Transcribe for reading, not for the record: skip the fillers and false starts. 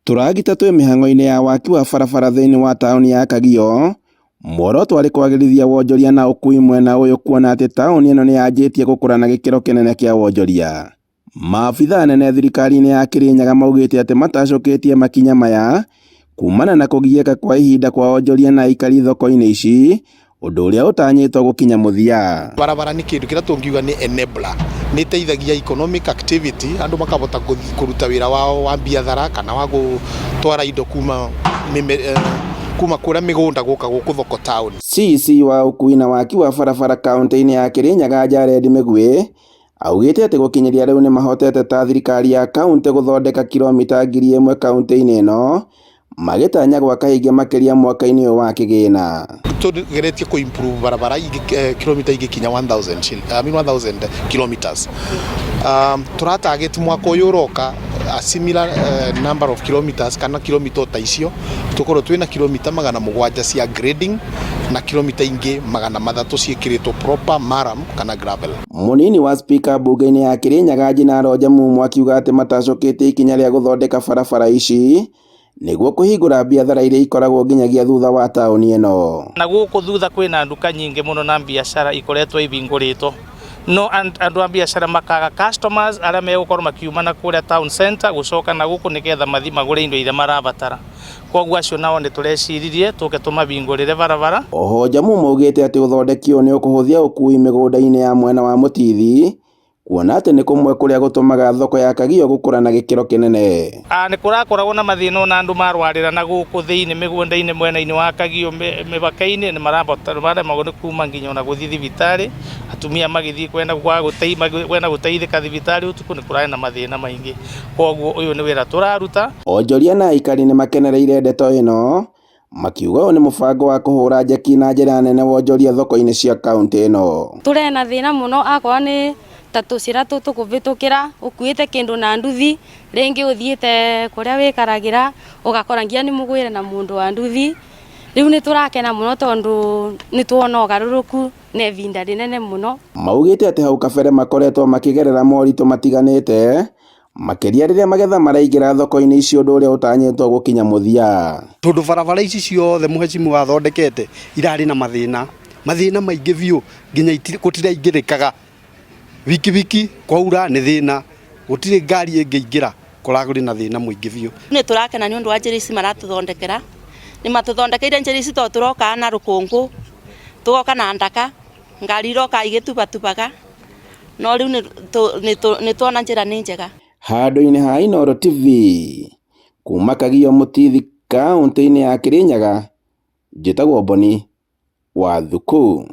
Turagita twi mihango-ini ya waki wa barabara thiini wa tauni ya Kagio, muoroto arĩ kwagĩrithia wonjoria na ũkui mwena ũyũ kuona ati tauni ĩno nĩ yanjĩtie gũkũra na gĩkĩro kĩnene kĩa wonjoria. Maabitha anene thirikari-inĩ ya Kirinyaga maugĩte atĩ matacũkĩtie makinya maya kumana na kũgiĩka kwa ihinda kwa wonjoria na aikari thoko-inĩ ici, ũndũ ũrĩa ũtanyĩtwo gũkinya mũthia. Barabara nĩ kĩndũ kĩrĩa tũngiuga nĩ enabler, nĩ ĩteithagia economic activity, andũ makahota kũruta wĩra wao wa biathara kana wa gũtwara indo kuma kũrĩa mĩgũnda gũka gũkũ thoko town. CC wa ũkui na waki wa barabara kaunti-inĩ ya Kirinyaga Jared Mĩgwĩ augĩte atĩ gũkinyĩria rĩu nĩ mahotete ta thirikari ya kaunti gũthondeka kilomita 1000 kaunti-inĩ ĩno, magĩtanya gwaka ingĩ makĩria mwaka-inĩ ũyũ wa kĩgĩna. Tũgeretie kũ improve barabara kilomita ingĩkinya 1000 kilometers. Tũratarget mwaka ũyũ ũroka a similar number of kilometers kana kilomita ta icio tukorwo twina kilomita 700 cia grading na kilomita ingĩ 300 ciĩkĩrĩtwo proper maram kana gravel. Munini wa speaker bunge-inĩ ya Kirinyaga Jinaro Jamumu akiuga atĩ matacũkĩtie ikinya rĩa gũthondeka barabara ici nĩguo kũhingũra biathara iria ikoragwo nginyagia thutha wa tauni ĩno. Na gũkũ thutha kwĩna nduka nyingĩ mũno na biacara ikoretwo ihingũrĩtwo, no andũ a biacara makaga customers arĩa megũkorwo makiuma na kũrĩa town center gũcoka na gũkũ nĩgetha mathi magũre indo iria marabatara. Koguo acio nao nĩ tũreciririe tũke tũmahingũrĩre barabara. Oho Jamumu augĩte atĩ ũthondeki ũyũ nĩ ũkũhũthia ũkui mĩgũnda-inĩ ya mwena wa Mũtithi, kuona atĩ nĩ kũmwe kũrĩa gũtũmaga thoko ya Kagio gũkũra na gĩkĩro kĩnene. Nĩ kũrakoragwo na mathĩna na andũ marwarĩra na gũkũ thĩinĩ mĩgũnda-inĩ mwena-inĩ wa Kagio mĩbaka-inĩ nĩ maremagwo nĩ kuma nginya ona gũthiĩ thibitarĩ, atumia magĩthiĩ kwenda gũteithĩka thibitarĩ ũtukũ nĩ kũrarĩ na mathĩna maingĩ. Koguo ũyũ nĩ wĩra tũraruta. Onjoria na aikari nĩ makenereire ndeto ĩno, makiuga ũyũ nĩ mũbango wa kũhũra njeki na njĩra nene wonjoria thoko-inĩ cia kaunti ĩno. Tũrena thĩna mũno akorwo nĩ ta tũcĩra tũtũ kũbĩtũkĩra ũkuĩte kĩndũ na nduthi, rĩngĩ ũthiĩte kũrĩa wĩkaragĩra ũgakora nginya nĩ mũgwĩre na mũndũ wa nduthi. Rĩu nĩ tũrakena mũno tondũ nĩ tuona ũgarũrũku na ivinda rĩnene mũno. Maugĩte atĩ hau kabere makoretwo makĩgerera moritũ matiganĩte, makĩria rĩrĩa magetha maraingĩra thoko-inĩ ici, ũndũ ũrĩa ũtanyĩtwo gũkinya mũthia. Tondũ barabara ici ciothe mũhecimu wathondekete irarĩ na mathĩna maingĩ biũ, nginya gũtiraingĩrĩkaga. Wiki kwaura nĩ thĩna, gũtirĩ ngari ĩngĩingĩra, kũragũrĩ na thĩna mũingĩ biũ. Nĩ tũrakena nĩ ũndũ wa njĩra ici maratũthondekera, nĩ matũthondekeire njĩra ici to tũroka na rũkũngũ, tũgoka na ndaka, ngari iroka igĩtubatubaga, no rĩu nĩ tuona njĩra nĩ njega. Handũ-inĩ ha Inooro TV, kuma Kagio Mũtithi kaunti-inĩ ya Kirinyaga, njĩtagwo Boni wa Thuku.